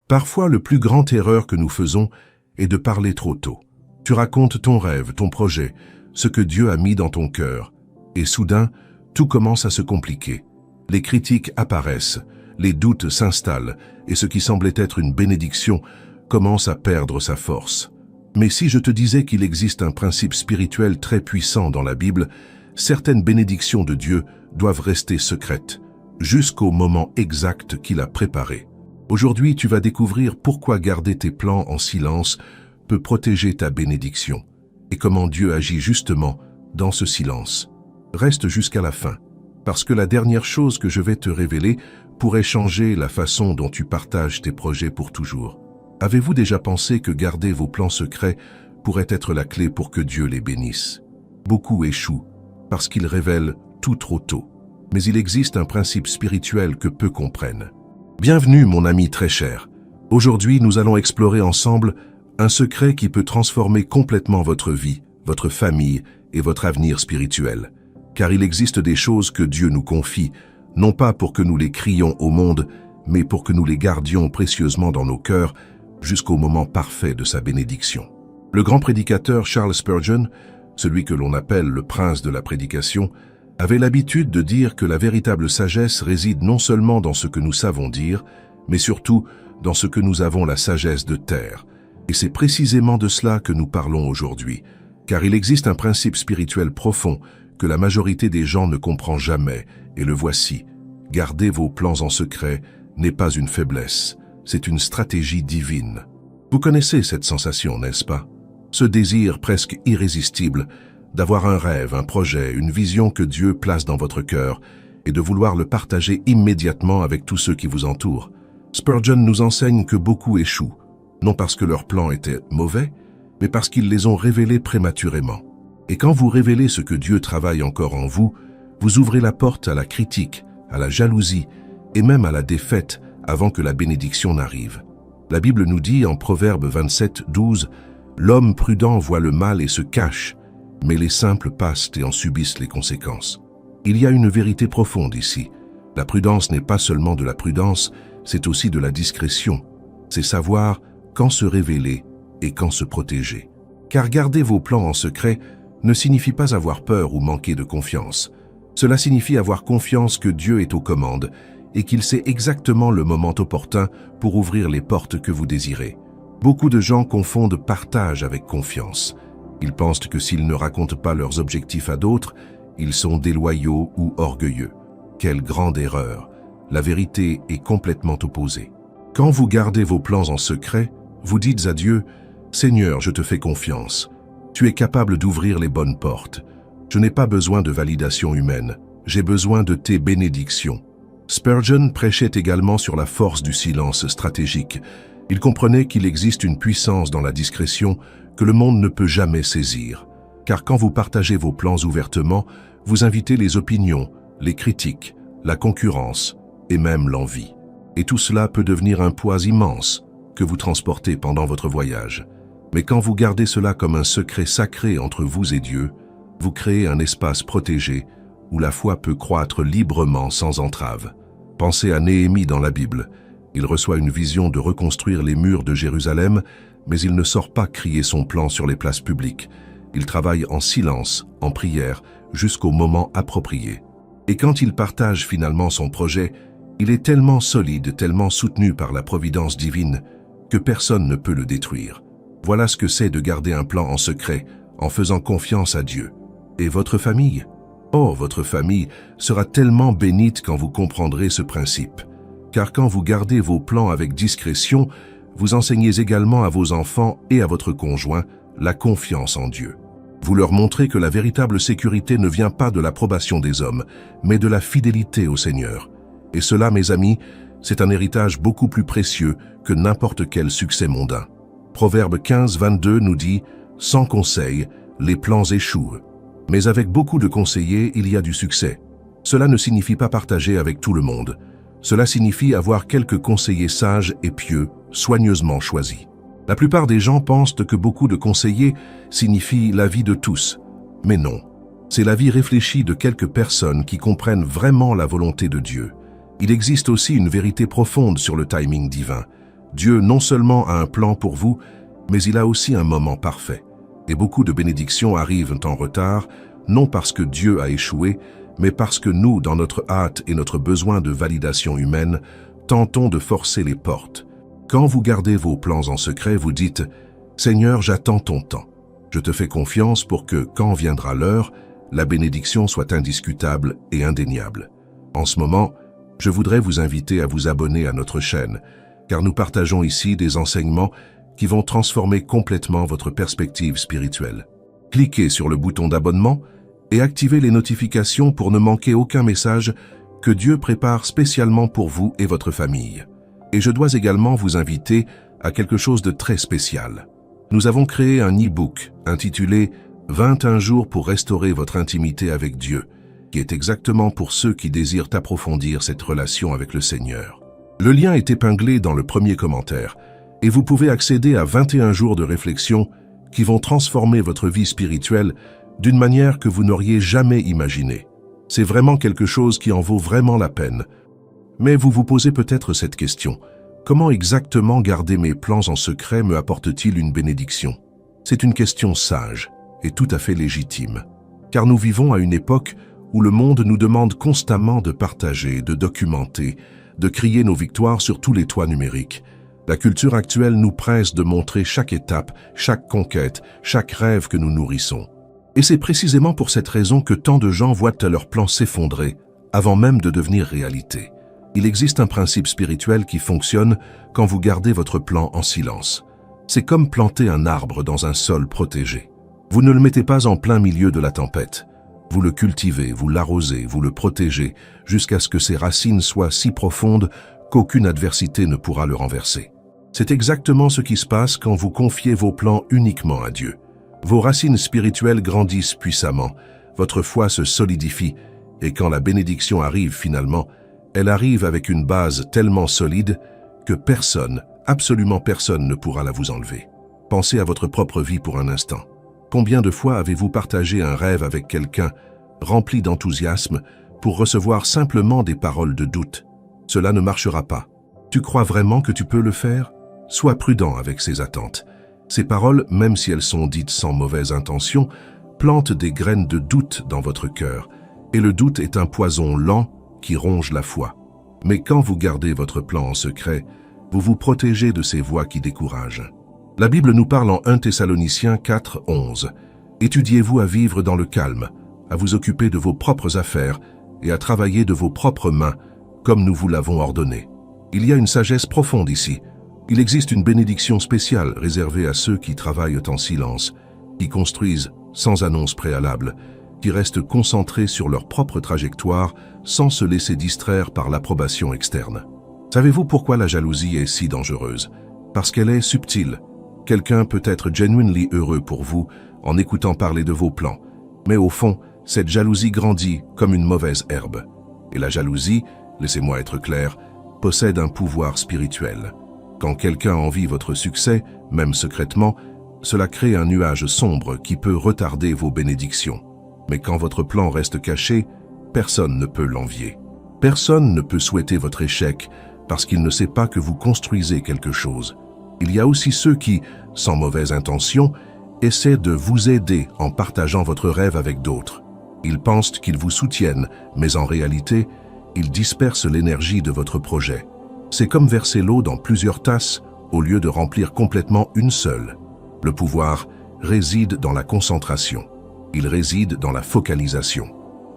Parfois, le plus grand erreur que nous faisons est de parler trop tôt. Tu racontes ton rêve, ton projet, ce que Dieu a mis dans ton cœur. Et soudain, tout commence à se compliquer. Les critiques apparaissent, les doutes s'installent, et ce qui semblait être une bénédiction commence à perdre sa force. Mais si je te disais qu'il existe un principe spirituel très puissant dans la Bible, certaines bénédictions de Dieu doivent rester secrètes, jusqu'au moment exact qu'il a préparé. Aujourd'hui, tu vas découvrir pourquoi garder tes plans en silence peut protéger ta bénédiction, et comment Dieu agit justement dans ce silence. Reste jusqu'à la fin, parce que la dernière chose que je vais te révéler pourrait changer la façon dont tu partages tes projets pour toujours. Avez-vous déjà pensé que garder vos plans secrets pourrait être la clé pour que Dieu les bénisse? Beaucoup échouent parce qu'ils révèlent tout trop tôt. Mais il existe un principe spirituel que peu comprennent. Bienvenue mon ami très cher. Aujourd'hui, nous allons explorer ensemble un secret qui peut transformer complètement votre vie, votre famille et votre avenir spirituel. Car il existe des choses que Dieu nous confie, non pas pour que nous les crions au monde, mais pour que nous les gardions précieusement dans nos cœurs jusqu'au moment parfait de sa bénédiction. Le grand prédicateur Charles Spurgeon, celui que l'on appelle le prince de la prédication, avait l'habitude de dire que la véritable sagesse réside non seulement dans ce que nous savons dire, mais surtout dans ce que nous avons la sagesse de taire. Et c'est précisément de cela que nous parlons aujourd'hui, car il existe un principe spirituel profond que la majorité des gens ne comprend jamais, et le voici. Garder vos plans en secret n'est pas une faiblesse, c'est une stratégie divine. Vous connaissez cette sensation, n'est-ce pas? Ce désir presque irrésistible d'avoir un rêve, un projet, une vision que Dieu place dans votre cœur et de vouloir le partager immédiatement avec tous ceux qui vous entourent. Spurgeon nous enseigne que beaucoup échouent, non parce que leurs plans étaient mauvais, mais parce qu'ils les ont révélés prématurément. Et quand vous révélez ce que Dieu travaille encore en vous, vous ouvrez la porte à la critique, à la jalousie et même à la défaite avant que la bénédiction n'arrive. La Bible nous dit en Proverbe 27:12, « L'homme prudent voit le mal et se cache, mais les simples passent et en subissent les conséquences. » Il y a une vérité profonde ici. La prudence n'est pas seulement de la prudence, c'est aussi de la discrétion. C'est savoir quand se révéler et quand se protéger. Car garder vos plans en secret ne signifie pas avoir peur ou manquer de confiance. Cela signifie avoir confiance que Dieu est aux commandes et qu'il sait exactement le moment opportun pour ouvrir les portes que vous désirez. Beaucoup de gens confondent partage avec confiance. Ils pensent que s'ils ne racontent pas leurs objectifs à d'autres, ils sont déloyaux ou orgueilleux. Quelle grande erreur! La vérité est complètement opposée. Quand vous gardez vos plans en secret, vous dites à Dieu, « Seigneur, je te fais confiance. Tu es capable d'ouvrir les bonnes portes. Je n'ai pas besoin de validation humaine. J'ai besoin de tes bénédictions. » Spurgeon prêchait également sur la force du silence stratégique. Il comprenait qu'il existe une puissance dans la discrétion que le monde ne peut jamais saisir. Car quand vous partagez vos plans ouvertement, vous invitez les opinions, les critiques, la concurrence et même l'envie. Et tout cela peut devenir un poids immense que vous transportez pendant votre voyage. Mais quand vous gardez cela comme un secret sacré entre vous et Dieu, vous créez un espace protégé où la foi peut croître librement sans entrave. Pensez à Néhémie dans la Bible. Il reçoit une vision de reconstruire les murs de Jérusalem, mais il ne sort pas crier son plan sur les places publiques. Il travaille en silence, en prière, jusqu'au moment approprié. Et quand il partage finalement son projet, il est tellement solide, tellement soutenu par la providence divine, que personne ne peut le détruire. Voilà ce que c'est de garder un plan en secret, en faisant confiance à Dieu. Et votre famille? Oh, votre famille sera tellement bénite quand vous comprendrez ce principe. Car quand vous gardez vos plans avec discrétion, vous enseignez également à vos enfants et à votre conjoint la confiance en Dieu. Vous leur montrez que la véritable sécurité ne vient pas de l'approbation des hommes, mais de la fidélité au Seigneur. Et cela, mes amis, c'est un héritage beaucoup plus précieux que n'importe quel succès mondain. Proverbe 15:22 nous dit « Sans conseil, les plans échouent. Mais avec beaucoup de conseillers, il y a du succès. » Cela ne signifie pas partager avec tout le monde. Cela signifie avoir quelques conseillers sages et pieux, soigneusement choisis. La plupart des gens pensent que beaucoup de conseillers signifie la vie de tous. Mais non, c'est la vie réfléchie de quelques personnes qui comprennent vraiment la volonté de Dieu. Il existe aussi une vérité profonde sur le timing divin. Dieu non seulement a un plan pour vous, mais il a aussi un moment parfait. Et beaucoup de bénédictions arrivent en retard, non parce que Dieu a échoué, mais parce que nous, dans notre hâte et notre besoin de validation humaine, tentons de forcer les portes. Quand vous gardez vos plans en secret, vous dites « Seigneur, j'attends ton temps. Je te fais confiance pour que, quand viendra l'heure, la bénédiction soit indiscutable et indéniable. » En ce moment, je voudrais vous inviter à vous abonner à notre chaîne, car nous partageons ici des enseignements qui vont transformer complètement votre perspective spirituelle. Cliquez sur le bouton d'abonnement et activez les notifications pour ne manquer aucun message que Dieu prépare spécialement pour vous et votre famille. Et je dois également vous inviter à quelque chose de très spécial. Nous avons créé un e-book intitulé « 21 jours pour restaurer votre intimité avec Dieu », qui est exactement pour ceux qui désirent approfondir cette relation avec le Seigneur. Le lien est épinglé dans le premier commentaire et vous pouvez accéder à 21 jours de réflexion qui vont transformer votre vie spirituelle d'une manière que vous n'auriez jamais imaginée. C'est vraiment quelque chose qui en vaut vraiment la peine. Mais vous vous posez peut-être cette question. Comment exactement garder mes plans en secret me apporte-t-il une bénédiction? C'est une question sage et tout à fait légitime. Car nous vivons à une époque où le monde nous demande constamment de partager, de documenter, de crier nos victoires sur tous les toits numériques. La culture actuelle nous presse de montrer chaque étape, chaque conquête, chaque rêve que nous nourrissons. Et c'est précisément pour cette raison que tant de gens voient leurs plans s'effondrer avant même de devenir réalité. Il existe un principe spirituel qui fonctionne quand vous gardez votre plan en silence. C'est comme planter un arbre dans un sol protégé. Vous ne le mettez pas en plein milieu de la tempête. Vous le cultivez, vous l'arrosez, vous le protégez, jusqu'à ce que ses racines soient si profondes qu'aucune adversité ne pourra le renverser. C'est exactement ce qui se passe quand vous confiez vos plans uniquement à Dieu. Vos racines spirituelles grandissent puissamment, votre foi se solidifie, et quand la bénédiction arrive finalement, elle arrive avec une base tellement solide que personne, absolument personne ne pourra la vous enlever. Pensez à votre propre vie pour un instant. Combien de fois avez-vous partagé un rêve avec quelqu'un, rempli d'enthousiasme, pour recevoir simplement des paroles de doute? Cela ne marchera pas. Tu crois vraiment que tu peux le faire? Sois prudent avec ces attentes. Ces paroles, même si elles sont dites sans mauvaise intention, plantent des graines de doute dans votre cœur, et le doute est un poison lent qui ronge la foi. Mais quand vous gardez votre plan en secret, vous vous protégez de ces voix qui découragent. La Bible nous parle en 1 Thessaloniciens 4, 11. « Étudiez-vous à vivre dans le calme, à vous occuper de vos propres affaires et à travailler de vos propres mains, comme nous vous l'avons ordonné. » Il y a une sagesse profonde ici. Il existe une bénédiction spéciale réservée à ceux qui travaillent en silence, qui construisent sans annonce préalable, qui restent concentrés sur leur propre trajectoire sans se laisser distraire par l'approbation externe. Savez-vous pourquoi la jalousie est si dangereuse? Parce qu'elle est subtile. Quelqu'un peut être genuinely heureux pour vous en écoutant parler de vos plans, mais au fond, cette jalousie grandit comme une mauvaise herbe. Et la jalousie, laissez-moi être clair, possède un pouvoir spirituel. Quand quelqu'un envie votre succès, même secrètement, cela crée un nuage sombre qui peut retarder vos bénédictions. Mais quand votre plan reste caché, personne ne peut l'envier. Personne ne peut souhaiter votre échec parce qu'il ne sait pas que vous construisez quelque chose. Il y a aussi ceux qui, sans mauvaise intention, essaient de vous aider en partageant votre rêve avec d'autres. Ils pensent qu'ils vous soutiennent, mais en réalité, ils dispersent l'énergie de votre projet. C'est comme verser l'eau dans plusieurs tasses au lieu de remplir complètement une seule. Le pouvoir réside dans la concentration. Il réside dans la focalisation.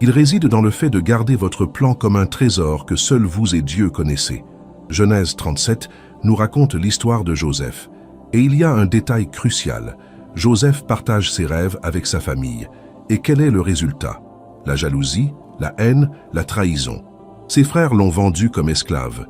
Il réside dans le fait de garder votre plan comme un trésor que seul vous et Dieu connaissez. Genèse 37 nous raconte l'histoire de Joseph. Et il y a un détail crucial. Joseph partage ses rêves avec sa famille. Et quel est le résultat? La jalousie, la haine, la trahison. Ses frères l'ont vendu comme esclave.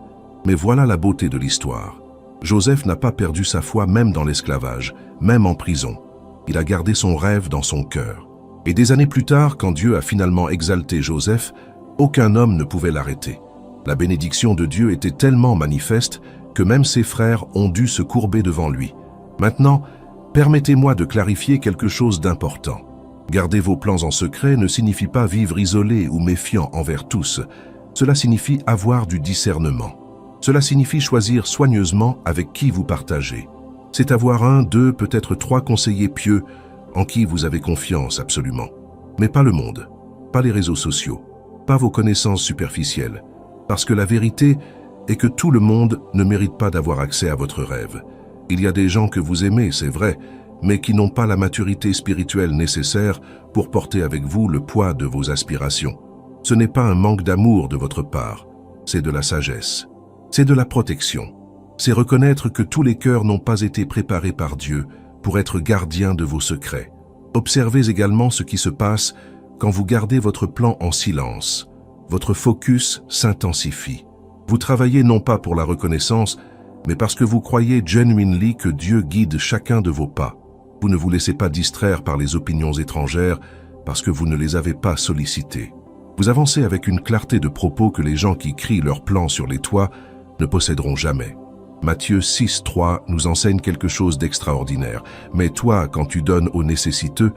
Mais voilà la beauté de l'histoire. Joseph n'a pas perdu sa foi même dans l'esclavage, même en prison. Il a gardé son rêve dans son cœur. Et des années plus tard, quand Dieu a finalement exalté Joseph, aucun homme ne pouvait l'arrêter. La bénédiction de Dieu était tellement manifeste que même ses frères ont dû se courber devant lui. Maintenant, permettez-moi de clarifier quelque chose d'important. Garder vos plans en secret ne signifie pas vivre isolé ou méfiant envers tous. Cela signifie avoir du discernement. Cela signifie choisir soigneusement avec qui vous partagez. C'est avoir 1, 2, peut-être 3 conseillers pieux en qui vous avez confiance absolument. Mais pas le monde, pas les réseaux sociaux, pas vos connaissances superficielles. Parce que la vérité est que tout le monde ne mérite pas d'avoir accès à votre rêve. Il y a des gens que vous aimez, c'est vrai, mais qui n'ont pas la maturité spirituelle nécessaire pour porter avec vous le poids de vos aspirations. Ce n'est pas un manque d'amour de votre part, c'est de la sagesse. C'est de la protection. C'est reconnaître que tous les cœurs n'ont pas été préparés par Dieu pour être gardiens de vos secrets. Observez également ce qui se passe quand vous gardez votre plan en silence. Votre focus s'intensifie. Vous travaillez non pas pour la reconnaissance, mais parce que vous croyez genuinely que Dieu guide chacun de vos pas. Vous ne vous laissez pas distraire par les opinions étrangères parce que vous ne les avez pas sollicitées. Vous avancez avec une clarté de propos que les gens qui crient leurs plans sur les toits ne posséderont jamais. Matthieu 6,3 nous enseigne quelque chose d'extraordinaire. Mais toi, quand tu donnes aux nécessiteux,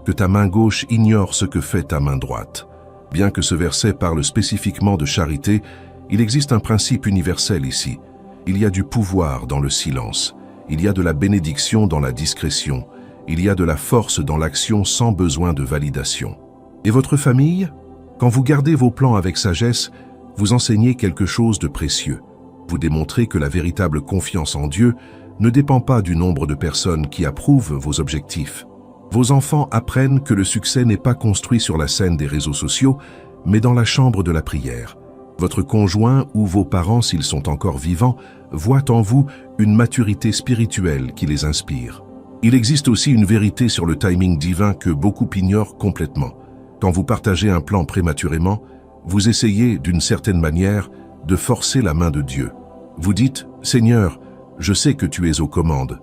que ta main gauche ignore ce que fait ta main droite. Bien que ce verset parle spécifiquement de charité, il existe un principe universel ici. Il y a du pouvoir dans le silence. Il y a de la bénédiction dans la discrétion. Il y a de la force dans l'action sans besoin de validation. Et votre famille? Quand vous gardez vos plans avec sagesse, vous enseignez quelque chose de précieux. Vous démontrez que la véritable confiance en Dieu ne dépend pas du nombre de personnes qui approuvent vos objectifs. Vos enfants apprennent que le succès n'est pas construit sur la scène des réseaux sociaux, mais dans la chambre de la prière. Votre conjoint ou vos parents, s'ils sont encore vivants, voient en vous une maturité spirituelle qui les inspire. Il existe aussi une vérité sur le timing divin que beaucoup ignorent complètement. Quand vous partagez un plan prématurément, vous essayez, d'une certaine manière, de forcer la main de Dieu. Vous dites, « Seigneur, je sais que tu es aux commandes,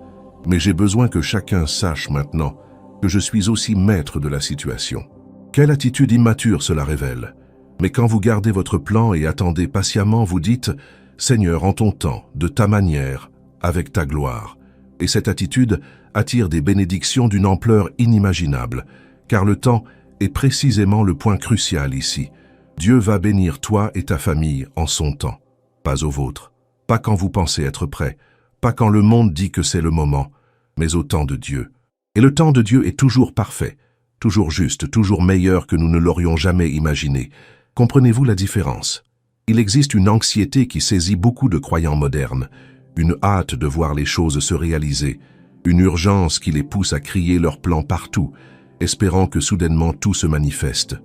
mais j'ai besoin que chacun sache maintenant que je suis aussi maître de la situation. » Quelle attitude immature cela révèle. Mais quand vous gardez votre plan et attendez patiemment, vous dites « Seigneur, en ton temps, de ta manière, avec ta gloire. » Et cette attitude attire des bénédictions d'une ampleur inimaginable, car le temps est précisément le point crucial ici. Dieu va bénir toi et ta famille en son temps, pas au vôtre. Pas quand vous pensez être prêt, pas quand le monde dit que c'est le moment, mais au temps de Dieu. Et le temps de Dieu est toujours parfait, toujours juste, toujours meilleur que nous ne l'aurions jamais imaginé. Comprenez-vous la différence? Il existe une anxiété qui saisit beaucoup de croyants modernes, une hâte de voir les choses se réaliser, une urgence qui les pousse à crier leurs plans partout, espérant que soudainement tout se manifeste.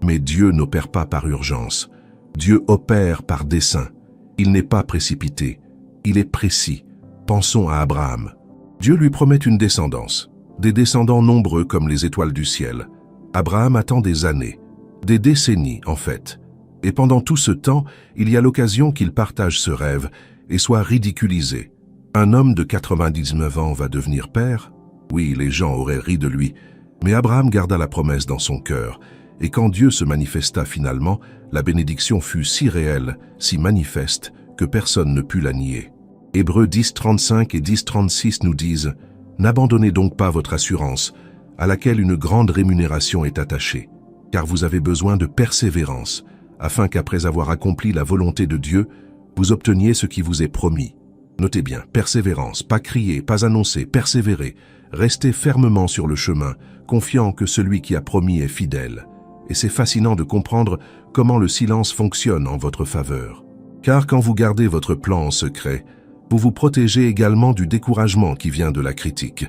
Mais Dieu n'opère pas par urgence. Dieu opère par dessein. Il n'est pas précipité. Il est précis. Pensons à Abraham. Dieu lui promet une descendance, des descendants nombreux comme les étoiles du ciel. Abraham attend des années, des décennies en fait. Et pendant tout ce temps, il y a l'occasion qu'il partage ce rêve et soit ridiculisé. Un homme de 99 ans va devenir père? Oui, les gens auraient ri de lui. Mais Abraham garda la promesse dans son cœur. Et quand Dieu se manifesta finalement, la bénédiction fut si réelle, si manifeste, que personne ne put la nier. Hébreux 10.35 et 10.36 nous disent « N'abandonnez donc pas votre assurance, à laquelle une grande rémunération est attachée, car vous avez besoin de persévérance, afin qu'après avoir accompli la volonté de Dieu, vous obteniez ce qui vous est promis. » Notez bien, persévérance, pas crier, pas annoncer, persévérer, restez fermement sur le chemin, confiant que celui qui a promis est fidèle. Et c'est fascinant de comprendre comment le silence fonctionne en votre faveur. Car quand vous gardez votre plan en secret, vous vous protégez également du découragement qui vient de la critique.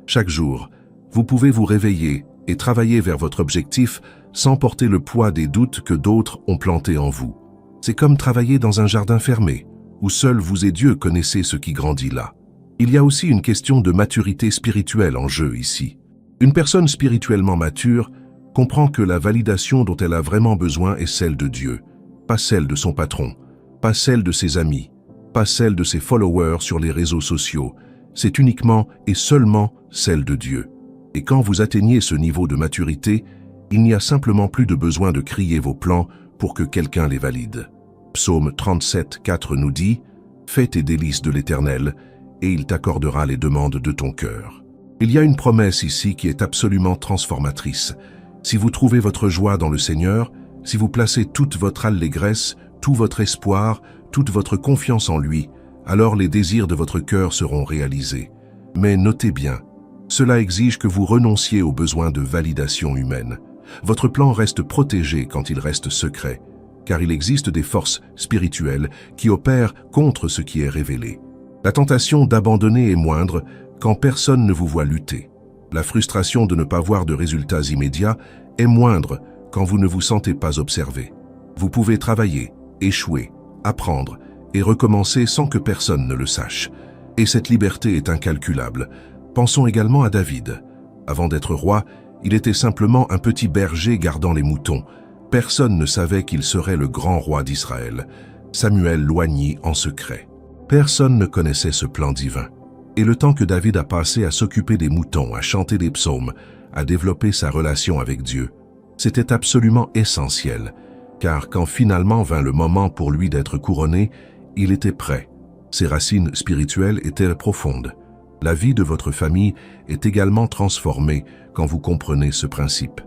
Chaque jour, vous pouvez vous réveiller et travailler vers votre objectif sans porter le poids des doutes que d'autres ont plantés en vous. C'est comme travailler dans un jardin fermé, où seul vous et Dieu connaissez ce qui grandit là. Il y a aussi une question de maturité spirituelle en jeu ici. Une personne spirituellement mature comprend que la validation dont elle a vraiment besoin est celle de Dieu, pas celle de son patron, pas celle de ses amis, pas celle de ses followers sur les réseaux sociaux. C'est uniquement et seulement celle de Dieu. Et quand vous atteignez ce niveau de maturité, il n'y a simplement plus de besoin de crier vos plans pour que quelqu'un les valide. Psaume 37.4 nous dit « Fais tes délices de l'Éternel, et il t'accordera les demandes de ton cœur. » Il y a une promesse ici qui est absolument transformatrice. Si vous trouvez votre joie dans le Seigneur, si vous placez toute votre allégresse, tout votre espoir, toute votre confiance en lui, alors les désirs de votre cœur seront réalisés. Mais notez bien, cela exige que vous renonciez aux besoins de validation humaine. Votre plan reste protégé quand il reste secret, car il existe des forces spirituelles qui opèrent contre ce qui est révélé. La tentation d'abandonner est moindre quand personne ne vous voit lutter. La frustration de ne pas voir de résultats immédiats est moindre quand vous ne vous sentez pas observé. Vous pouvez travailler, échouer, apprendre et recommencer sans que personne ne le sache. Et cette liberté est incalculable. Pensons également à David. Avant d'être roi, il était simplement un petit berger gardant les moutons. Personne ne savait qu'il serait le grand roi d'Israël. Samuel l'oignit en secret. Personne ne connaissait ce plan divin. Et le temps que David a passé à s'occuper des moutons, à chanter des psaumes, à développer sa relation avec Dieu, c'était absolument essentiel, car quand finalement vint le moment pour lui d'être couronné, il était prêt. Ses racines spirituelles étaient profondes. La vie de votre famille est également transformée quand vous comprenez ce principe,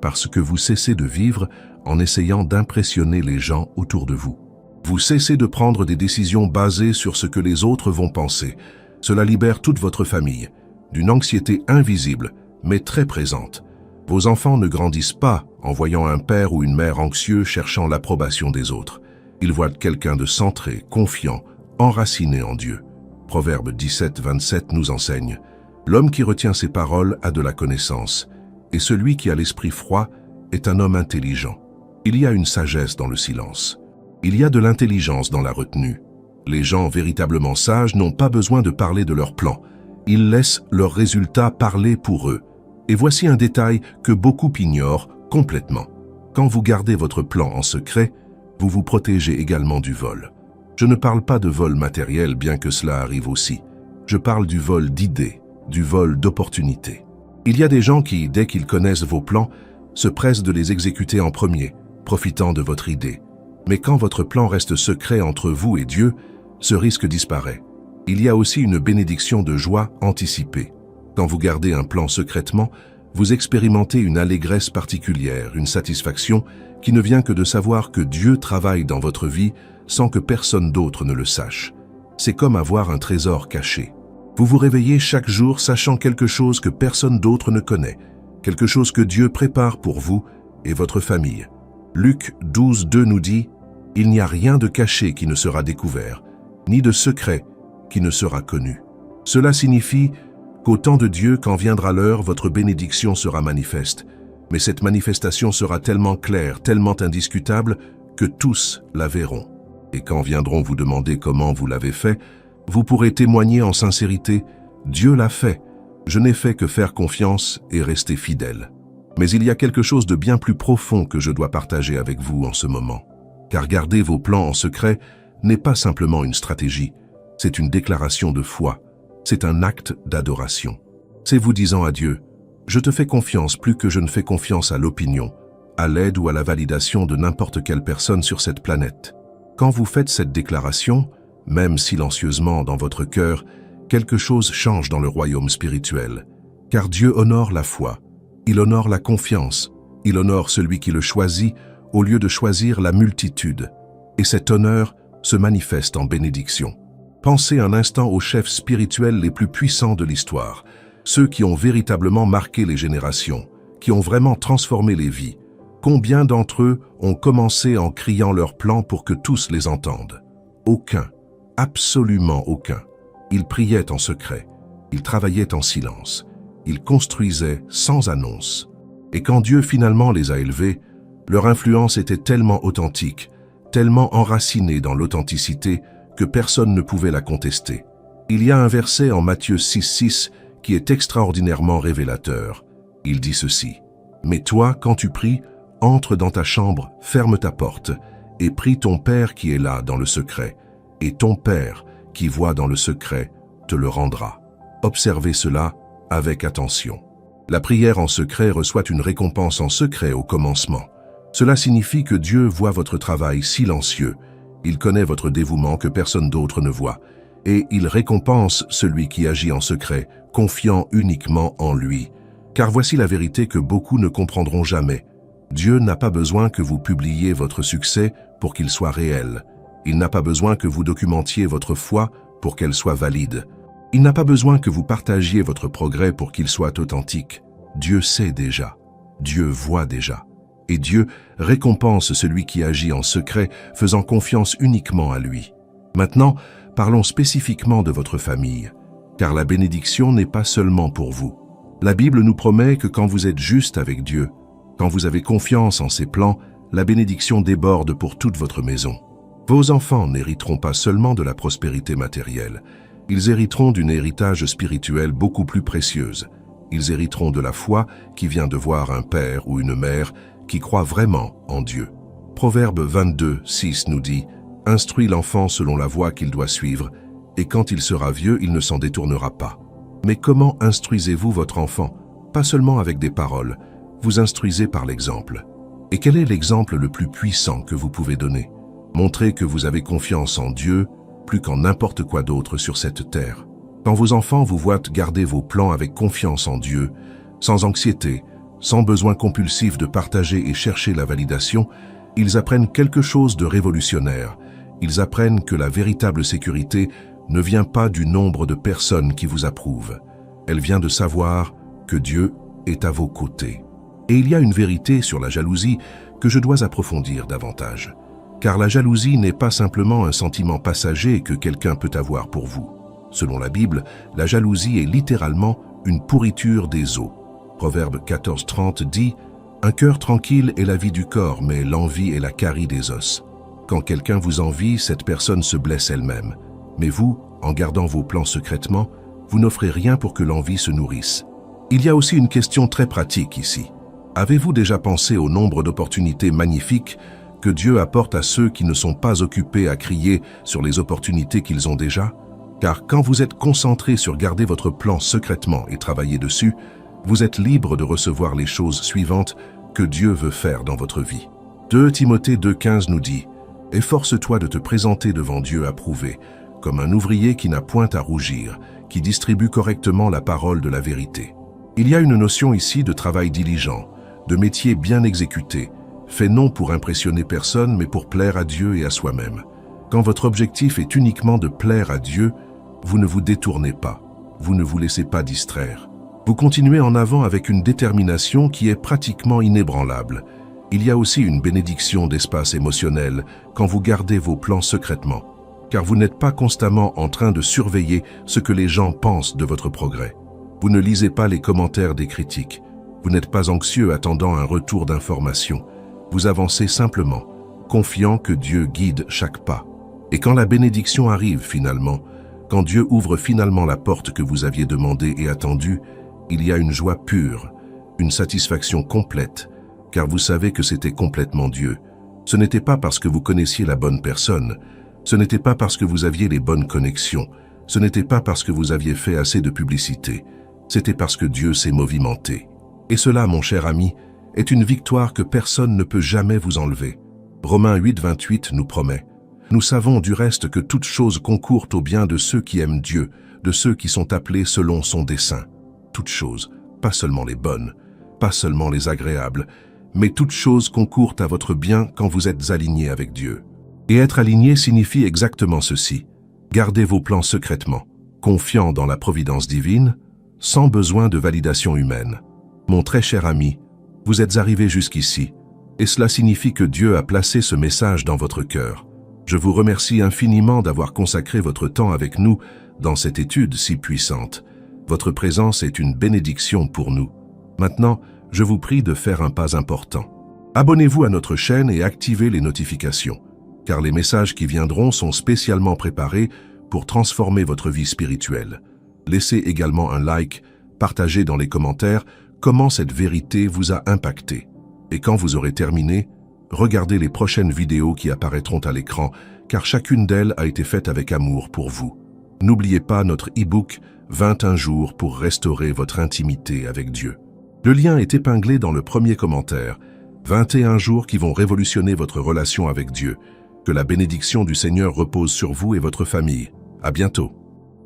parce que vous cessez de vivre en essayant d'impressionner les gens autour de vous. Vous cessez de prendre des décisions basées sur ce que les autres vont penser. Cela libère toute votre famille d'une anxiété invisible, mais très présente. Vos enfants ne grandissent pas en voyant un père ou une mère anxieux cherchant l'approbation des autres. Ils voient quelqu'un de centré, confiant, enraciné en Dieu. Proverbe 17, 27 nous enseigne « L'homme qui retient ses paroles a de la connaissance, et celui qui a l'esprit froid est un homme intelligent. » Il y a une sagesse dans le silence. Il y a de l'intelligence dans la retenue. Les gens véritablement sages n'ont pas besoin de parler de leurs plans. Ils laissent leurs résultats parler pour eux. Et voici un détail que beaucoup ignorent complètement. Quand vous gardez votre plan en secret, vous vous protégez également du vol. Je ne parle pas de vol matériel, bien que cela arrive aussi. Je parle du vol d'idées, du vol d'opportunités. Il y a des gens qui, dès qu'ils connaissent vos plans, se pressent de les exécuter en premier, profitant de votre idée. Mais quand votre plan reste secret entre vous et Dieu, ce risque disparaît. Il y a aussi une bénédiction de joie anticipée. Quand vous gardez un plan secrètement, vous expérimentez une allégresse particulière, une satisfaction qui ne vient que de savoir que Dieu travaille dans votre vie sans que personne d'autre ne le sache. C'est comme avoir un trésor caché. Vous vous réveillez chaque jour sachant quelque chose que personne d'autre ne connaît, quelque chose que Dieu prépare pour vous et votre famille. Luc 12, 2 nous dit « Il n'y a rien de caché qui ne sera découvert, ni de secret qui ne sera connu. » Cela signifie qu'au temps de Dieu, quand viendra l'heure, votre bénédiction sera manifeste. Mais cette manifestation sera tellement claire, tellement indiscutable, que tous la verront. Et quand viendront vous demander comment vous l'avez fait, vous pourrez témoigner en sincérité « Dieu l'a fait, je n'ai fait que faire confiance et rester fidèle. » Mais il y a quelque chose de bien plus profond que je dois partager avec vous en ce moment. Car garder vos plans en secret n'est pas simplement une stratégie, c'est une déclaration de foi, c'est un acte d'adoration. C'est vous disant à Dieu « Je te fais confiance plus que je ne fais confiance à l'opinion, à l'aide ou à la validation de n'importe quelle personne sur cette planète. » Quand vous faites cette déclaration, même silencieusement dans votre cœur, quelque chose change dans le royaume spirituel. Car Dieu honore la foi, il honore la confiance, il honore celui qui le choisit au lieu de choisir la multitude. Et cet honneur se manifeste en bénédiction. Pensez un instant aux chefs spirituels les plus puissants de l'histoire, ceux qui ont véritablement marqué les générations, qui ont vraiment transformé les vies. Combien d'entre eux ont commencé en criant leurs plans pour que tous les entendent? Aucun, absolument aucun. Ils priaient en secret, ils travaillaient en silence, ils construisaient sans annonce. Et quand Dieu finalement les a élevés, leur influence était tellement authentique, tellement enracinée dans l'authenticité que personne ne pouvait la contester. Il y a un verset en Matthieu 6,6 qui est extraordinairement révélateur. Il dit ceci: « Mais toi, quand tu pries, entre dans ta chambre, ferme ta porte, et prie ton Père qui est là dans le secret, et ton Père qui voit dans le secret te le rendra. » Observez cela avec attention. La prière en secret reçoit une récompense en secret au commencement. Cela signifie que Dieu voit votre travail silencieux, il connaît votre dévouement que personne d'autre ne voit, et il récompense celui qui agit en secret, confiant uniquement en lui. Car voici la vérité que beaucoup ne comprendront jamais. Dieu n'a pas besoin que vous publiiez votre succès pour qu'il soit réel. Il n'a pas besoin que vous documentiez votre foi pour qu'elle soit valide. Il n'a pas besoin que vous partagiez votre progrès pour qu'il soit authentique. Dieu sait déjà. Dieu voit déjà. Et Dieu récompense celui qui agit en secret, faisant confiance uniquement à lui. Maintenant, parlons spécifiquement de votre famille, car la bénédiction n'est pas seulement pour vous. La Bible nous promet que quand vous êtes juste avec Dieu, quand vous avez confiance en ses plans, la bénédiction déborde pour toute votre maison. Vos enfants n'hériteront pas seulement de la prospérité matérielle, ils hériteront d'un héritage spirituel beaucoup plus précieuse. Ils hériteront de la foi qui vient de voir un père ou une mère qui croit vraiment en Dieu. Proverbe 22, 6 nous dit « Instruis l'enfant selon la voie qu'il doit suivre, et quand il sera vieux, il ne s'en détournera pas. » Mais comment instruisez-vous votre enfant? Pas seulement avec des paroles, vous instruisez par l'exemple. Et quel est l'exemple le plus puissant que vous pouvez donner? Montrez que vous avez confiance en Dieu plus qu'en n'importe quoi d'autre sur cette terre. Quand vos enfants vous voient garder vos plans avec confiance en Dieu, sans anxiété, sans besoin compulsif de partager et chercher la validation, ils apprennent quelque chose de révolutionnaire. Ils apprennent que la véritable sécurité ne vient pas du nombre de personnes qui vous approuvent. Elle vient de savoir que Dieu est à vos côtés. Et il y a une vérité sur la jalousie que je dois approfondir davantage. Car la jalousie n'est pas simplement un sentiment passager que quelqu'un peut avoir pour vous. Selon la Bible, la jalousie est littéralement une pourriture des os. Proverbe 14:30 dit « Un cœur tranquille est la vie du corps, mais l'envie est la carie des os. » Quand quelqu'un vous envie, cette personne se blesse elle-même. Mais vous, en gardant vos plans secrètement, vous n'offrez rien pour que l'envie se nourrisse. Il y a aussi une question très pratique ici. Avez-vous déjà pensé au nombre d'opportunités magnifiques que Dieu apporte à ceux qui ne sont pas occupés à crier sur les opportunités qu'ils ont déjà? Car quand vous êtes concentré sur garder votre plan secrètement et travailler dessus, vous êtes libre de recevoir les choses suivantes que Dieu veut faire dans votre vie. 2 Timothée 2,15 nous dit « Efforce-toi de te présenter devant Dieu approuvé, comme un ouvrier qui n'a point à rougir, qui distribue correctement la parole de la vérité. » Il y a une notion ici de travail diligent, de métier bien exécuté, fait non pour impressionner personne, mais pour plaire à Dieu et à soi-même. Quand votre objectif est uniquement de plaire à Dieu, vous ne vous détournez pas, vous ne vous laissez pas distraire. Vous continuez en avant avec une détermination qui est pratiquement inébranlable. Il y a aussi une bénédiction d'espace émotionnel quand vous gardez vos plans secrètement, car vous n'êtes pas constamment en train de surveiller ce que les gens pensent de votre progrès. Vous ne lisez pas les commentaires des critiques. Vous n'êtes pas anxieux attendant un retour d'information. Vous avancez simplement, confiant que Dieu guide chaque pas. Et quand la bénédiction arrive finalement, quand Dieu ouvre finalement la porte que vous aviez demandée et attendue, il y a une joie pure, une satisfaction complète, car vous savez que c'était complètement Dieu. Ce n'était pas parce que vous connaissiez la bonne personne, ce n'était pas parce que vous aviez les bonnes connexions, ce n'était pas parce que vous aviez fait assez de publicité, c'était parce que Dieu s'est movimenté. Et cela, mon cher ami, est une victoire que personne ne peut jamais vous enlever. Romains 8:28 nous promet « Nous savons du reste que toute chose concourt au bien de ceux qui aiment Dieu, de ceux qui sont appelés selon son dessein. » Toutes choses, pas seulement les bonnes, pas seulement les agréables, mais toutes choses concourent à votre bien quand vous êtes aligné avec Dieu. Et être aligné signifie exactement ceci. Gardez vos plans secrètement, confiant dans la providence divine, sans besoin de validation humaine. Mon très cher ami, vous êtes arrivé jusqu'ici, et cela signifie que Dieu a placé ce message dans votre cœur. Je vous remercie infiniment d'avoir consacré votre temps avec nous dans cette étude si puissante. Votre présence est une bénédiction pour nous. Maintenant, je vous prie de faire un pas important. Abonnez-vous à notre chaîne et activez les notifications, car les messages qui viendront sont spécialement préparés pour transformer votre vie spirituelle. Laissez également un like, partagez dans les commentaires comment cette vérité vous a impacté. Et quand vous aurez terminé, regardez les prochaines vidéos qui apparaîtront à l'écran, car chacune d'elles a été faite avec amour pour vous. N'oubliez pas notre e-book 21 jours pour restaurer votre intimité avec Dieu. Le lien est épinglé dans le premier commentaire. 21 jours qui vont révolutionner votre relation avec Dieu. Que la bénédiction du Seigneur repose sur vous et votre famille. À bientôt.